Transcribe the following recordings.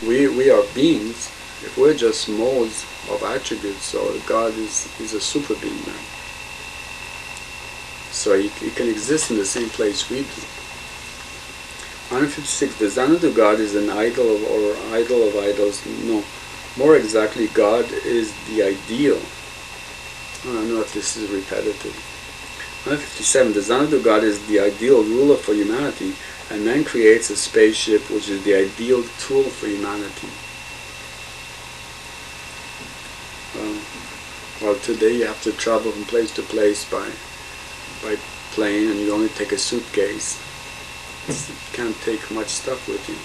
We are beings. If we're just modes of attributes, so God is a super being then. So he can exist in the same place we do. 156. The Xanadu God is an idol or idol of idols. No. More exactly, God is the ideal. I don't know if this is repetitive. 157. The Xanadu God is the ideal ruler for humanity, and man creates a spaceship which is the ideal tool for humanity. Well, today you have to travel from place to place by plane, and you only take a suitcase. You can't take much stuff with you.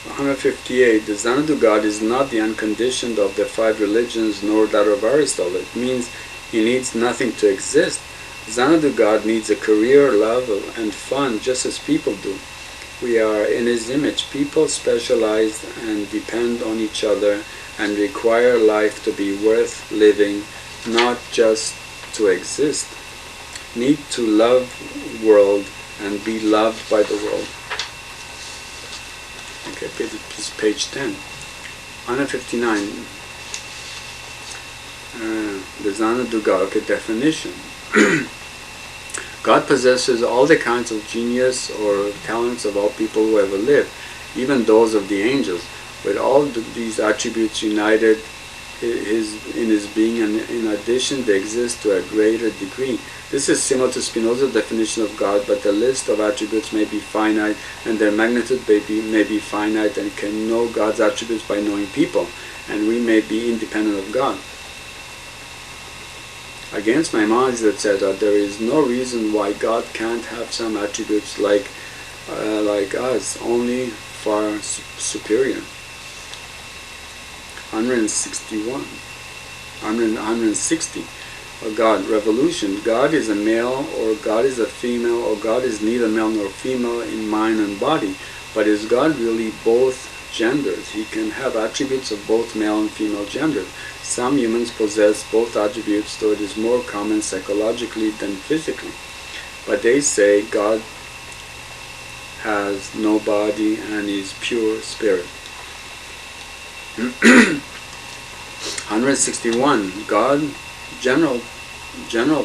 158. The Xanadu God is not the unconditioned of the 5 religions, nor that of Aristotle. It means he needs nothing to exist. Xanadu God needs a career, love, and fun, just as people do. We are in his image. People specialize and depend on each other and require life to be worth living, not just to exist. Need to love the world and be loved by the world. Okay, this is page 10. 159. The Xanadu God. Okay, definition. God possesses all the kinds of genius or talents of all people who ever lived, even those of the angels, with all these attributes united in his being, and in addition they exist to a greater degree. This is similar to Spinoza's definition of God, but the list of attributes may be finite, and their magnitude may be finite, and can know God's attributes by knowing people, and we may be independent of God. Against Maimonides, etc., there is no reason why God can't have some attributes like us, only far superior. 161. 160. God, revolution. God is a male, or God is a female, or God is neither male nor female in mind and body. But is God really both genders? He can have attributes of both male and female genders. Some humans possess both attributes, though it is more common psychologically than physically. But they say God has no body and is pure spirit. 161. God, general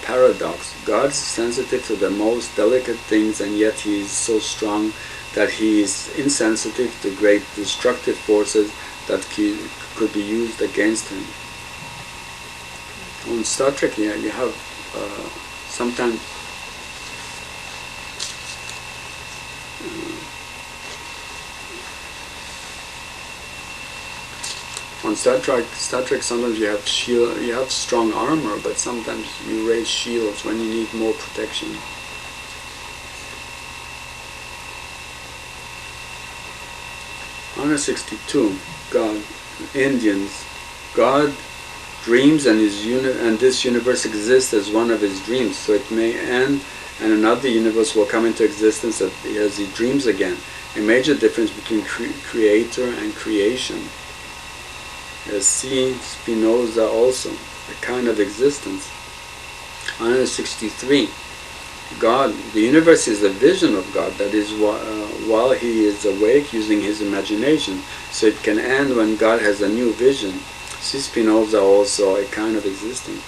paradox. God is sensitive to the most delicate things, and yet he is so strong that he is insensitive to great destructive forces that could be used against him. On Star Trek, you have sometimes on Star Trek sometimes you have shield, you have strong armor, but sometimes you raise shields when you need more protection. (162) God, Indians. God dreams, and this universe exists as one of his dreams. So it may end, and another universe will come into existence as he dreams again. A major difference between creator and creation. As see Spinoza also, a kind of existence. 163. God, the universe is a vision of God, that is, while he is awake using his imagination, so it can end when God has a new vision. See Spinoza also, a kind of existence.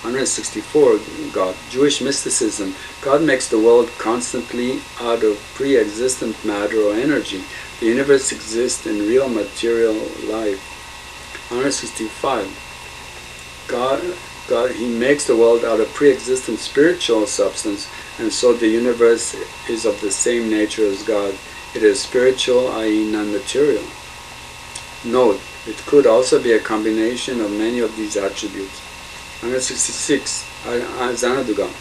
164. God, Jewish mysticism. God makes the world constantly out of pre-existent matter or energy. The universe exists in real material life. 165. God, he makes the world out of pre-existent spiritual substance, and so the universe is of the same nature as God. It is spiritual, i.e. non-material. Note, it could also be a combination of many of these attributes. 166. Xanadu God.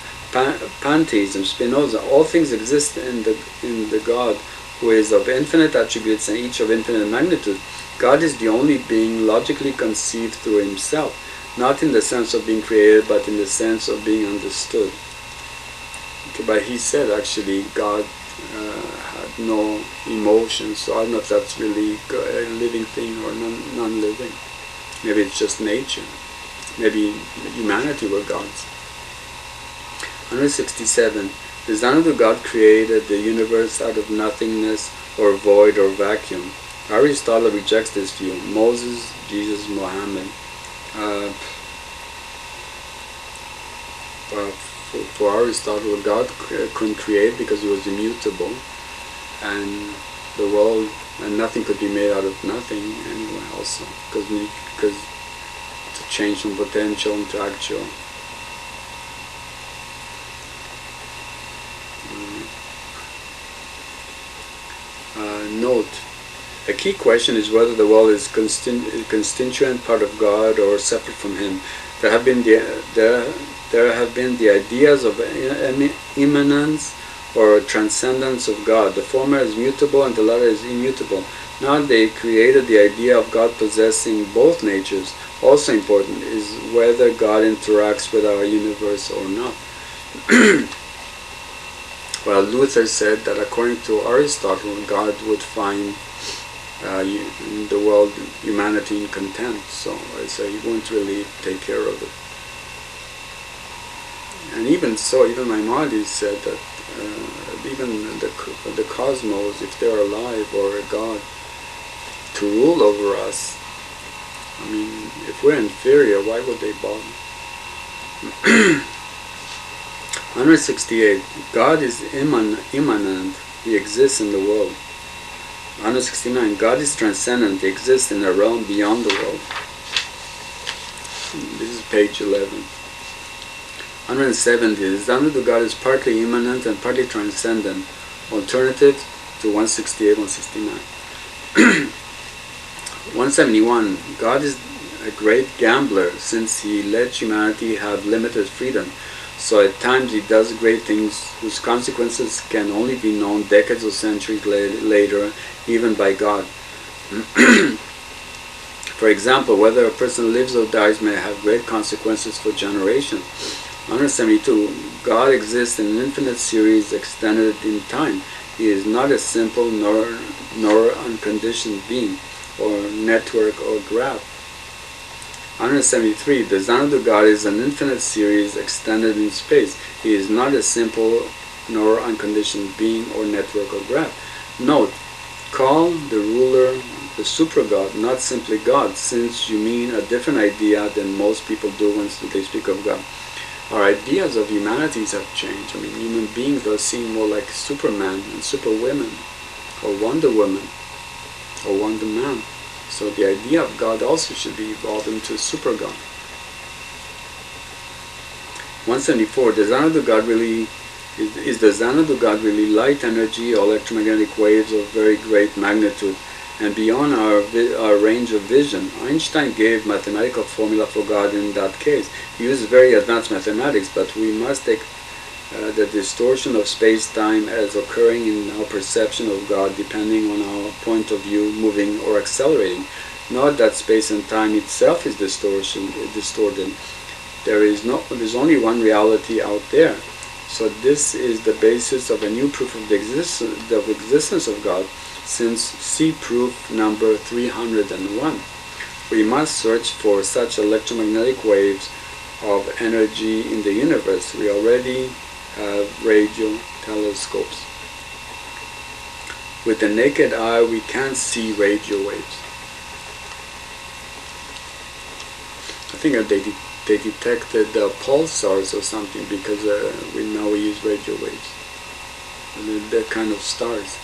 Pantheism, Spinoza. All things exist in the God, who is of infinite attributes and each of infinite magnitude. God is the only being logically conceived through himself, not in the sense of being created, but in the sense of being understood. Okay, but he said actually God had no emotions, so I don't know if that's really a living thing or non-living. Maybe it's just nature. Maybe humanity were gods. 167. The Zanadu God created the universe out of nothingness or void or vacuum. Aristotle rejects this view. Moses, Jesus, Muhammad. For Aristotle, God couldn't create because he was immutable, and the world and nothing could be made out of nothing anyway. Also, because to change from potential into actual. Note: a key question is whether the world is a constituent part of God or separate from Him. There have been the ideas of immanence or transcendence of God. The former is mutable and the latter is immutable. Now they created the idea of God possessing both natures. Also important is whether God interacts with our universe or not. Well, Luther said that according to Aristotle, God would find the world, humanity in contempt, so he won't really take care of it. And even so, even Maimonides said that even the cosmos, if they're alive, or a God to rule over us, I mean, if we're inferior, why would they bother? 168. God is immanent, He exists in the world. 169. God is transcendent, He exists in a realm beyond the world. This is page 11. 170. The Zanadu God is partly immanent and partly transcendent. Alternative to 168, 169. 171. God is a great gambler since He lets humanity have limited freedom. So at times He does great things whose consequences can only be known decades or centuries later, even by God. For example, whether a person lives or dies may have great consequences for generations. 172. God exists in an infinite series extended in time. He is not a simple nor unconditioned being, or network or graph. 173. The Zanadu God is an infinite series extended in space. He is not a simple nor unconditioned being or network or graph. Note: call the ruler the supra-God, not simply God, since you mean a different idea than most people do when they speak of God. Our ideas of humanities have changed. I mean, human beings are seen more like Superman and Superwomen, or Wonder Woman, or Wonder Man. So the idea of God also should be evolved into a super-God. 174. The Zanadu God really is the Zanadu God really light energy or electromagnetic waves of very great magnitude and beyond our range of vision? Einstein gave mathematical formula for God in that case. He used very advanced mathematics, but we must take the distortion of space-time as occurring in our perception of God depending on our point of view, moving or accelerating. Not that space and time itself is distorted. There's only one reality out there. So this is the basis of a new proof of the existence of God, since see proof number 301. We must search for such electromagnetic waves of energy in the universe. We already have radio telescopes. With the naked eye, we can't see radio waves. I think they detected pulsars or something, because we use radio waves. And they're kind of stars.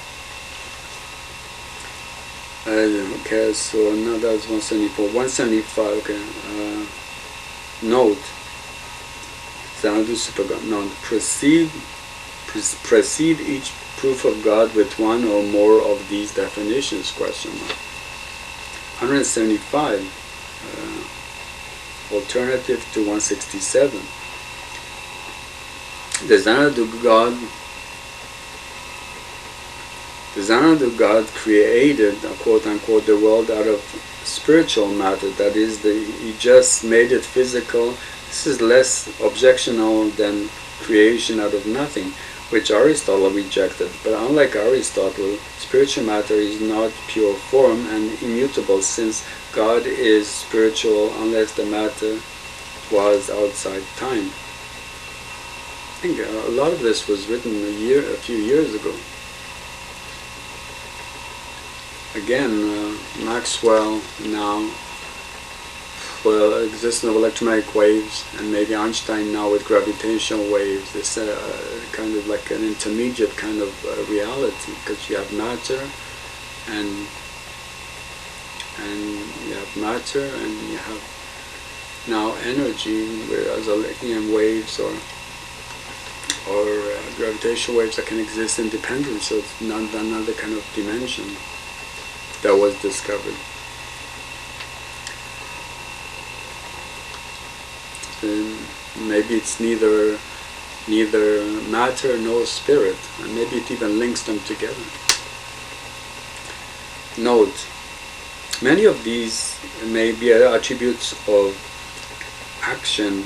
Okay, so now that's 174. 175. Okay. Note. Zanadu Super-God. Now precede each proof of God with one or more of these definitions? Question mark. 175. Alternative to 167. The Zanadu God created, quote unquote, the world out of spiritual matter. That is, He just made it physical. This is less objectionable than creation out of nothing, which Aristotle rejected. But unlike Aristotle, spiritual matter is not pure form and immutable, since God is spiritual unless the matter was outside time. think a lot of this was written a few years ago. Again, Maxwell now, for existence of electromagnetic waves, and maybe Einstein now with gravitational waves. It's kind of like an intermediate kind of reality, because you have matter, and you have matter, and you have now energy, whereas waves or gravitational waves that can exist independently. So it's not another kind of dimension that was discovered. Maybe it's neither matter nor spirit, and maybe it even links them together. Note, many of these may be attributes of action.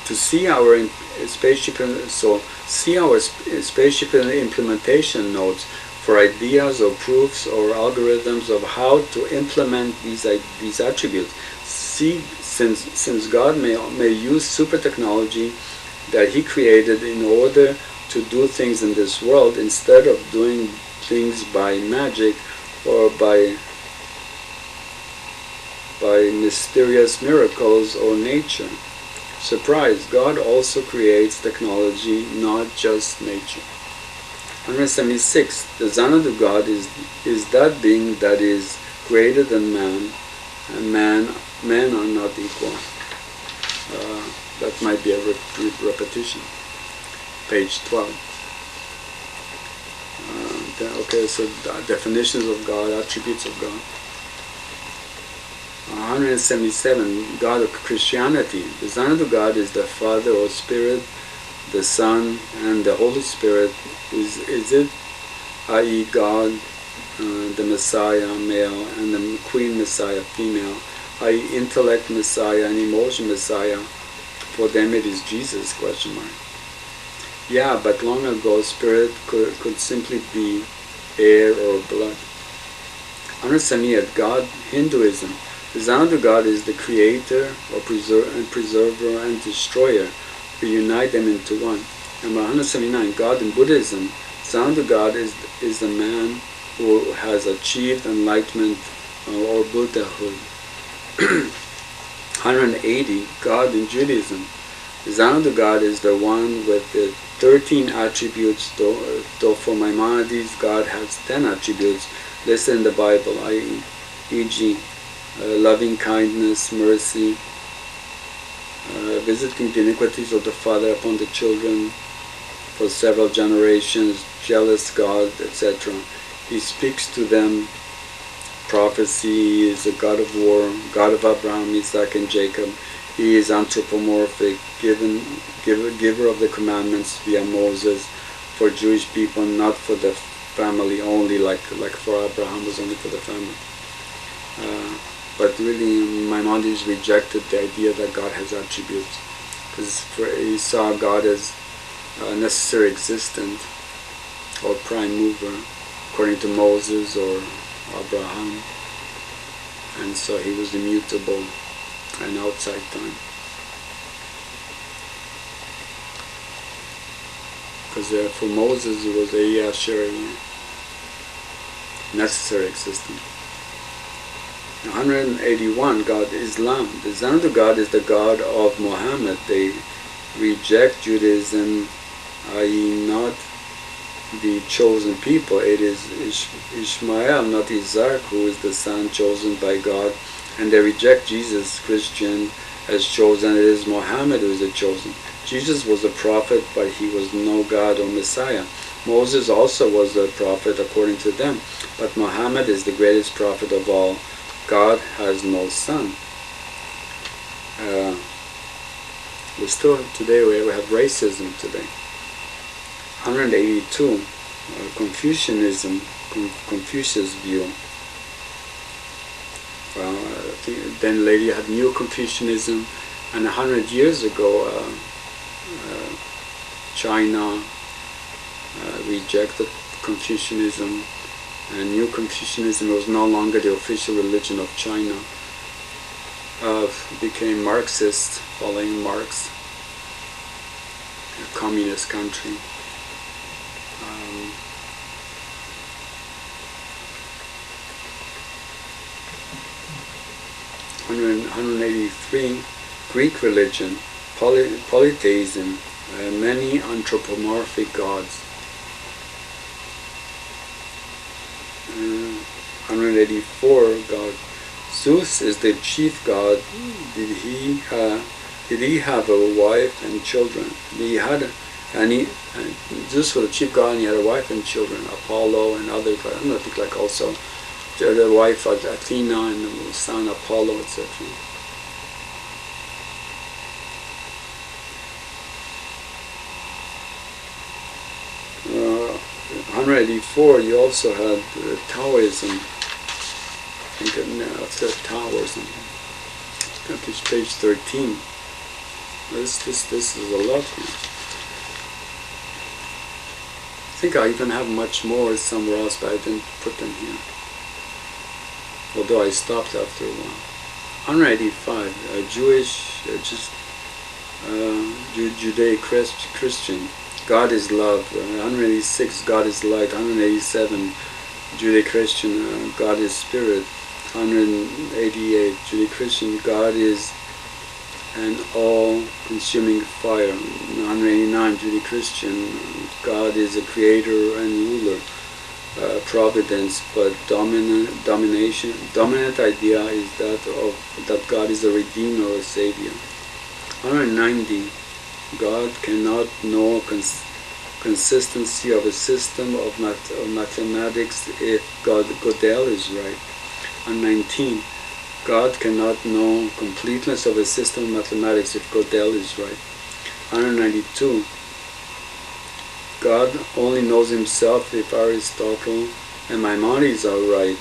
To see our spaceship, so see our spaceship implementation notes for ideas or proofs or algorithms of how to implement these attributes. See, since God may use super technology that He created in order to do things in this world, instead of doing things by magic or by mysterious miracles or nature. Surprise, God also creates technology, not just nature. 176. The Zanad of God is that being that is greater than man, and men are not equal. That might be a repetition. Page 12. Okay, so definitions of God, attributes of God. 177. God of Christianity. The Zanad of God is the Father or Spirit, the Son, and the Holy Spirit. Is it, i.e. God, the Messiah, male, and the Queen Messiah, female, i.e. intellect Messiah and emotion Messiah. For them it is Jesus, ? Yeah, but long ago spirit could simply be air or blood. 178. God, Hinduism. The Zanad of God is the creator or preserver and destroyer. We unite them into one. Number 179. God in Buddhism. Zanad of God is the man who has achieved enlightenment or Buddhahood. 180. God in Judaism. The Zanad of God is the one with the 13 attributes, though for Maimonides God has 10 attributes listed in the Bible, e.g. Loving kindness, mercy, visiting the iniquities of the father upon the children for several generations, jealous God, etc. He speaks to them. Prophecy. He is a God of war, God of Abraham, Isaac, and Jacob. He is anthropomorphic, giver of the commandments via Moses for Jewish people, not for the family only, like for Abraham was only for the family. But really, Maimonides rejected the idea that God has attributes, because he saw God as a necessary existent or prime mover, according to Moses or Abraham, and so he was immutable and outside time. Because for Moses it was a necessary existence. 181. God, Islam. The Zanad of God is the God of Muhammad. They reject Judaism, i.e. not the chosen people. It is Ishmael, not Isaac, who is the son chosen by God, and they reject Jesus, Christian, as chosen. It is Muhammad who is the chosen. Jesus was a prophet, but he was no God or Messiah. Moses also was a prophet according to them, but Muhammad is the greatest prophet of all. God has no son. Today we have racism today. 182. Confucianism, Confucius view. Well, then later you had New Confucianism, and 100 years ago China rejected Confucianism, and New Confucianism was no longer the official religion of China. Became Marxist, following Marx. a communist country. 183, Greek religion, polytheism, many anthropomorphic gods. 184, God. Zeus is the chief god. Did he have a wife and children? Zeus was the chief god, and he had a wife and children. Apollo and other gods. I think like also the wife of Athena and the son Apollo, etc. 184, you also had Taoism. I think after Tao or something. Page 13. This is a lot here. I think I even have much more somewhere else, but I didn't put them here. Although I stopped after a while. 185, Jewish, Judeo-Christian. God is love. 186, God is light. 187, Judeo-Christian, God is spirit. 188, Judeo-Christian, God is an all-consuming fire. 189, Judeo-Christian, God is a creator and ruler. Providence, but dominant idea is that God is a redeemer or a savior. 190, God cannot know consistency of a system of mathematics if Gödel is right. 119, God cannot know completeness of a system of mathematics if Gödel is right. 192, God only knows himself if Aristotle and Maimonides are right.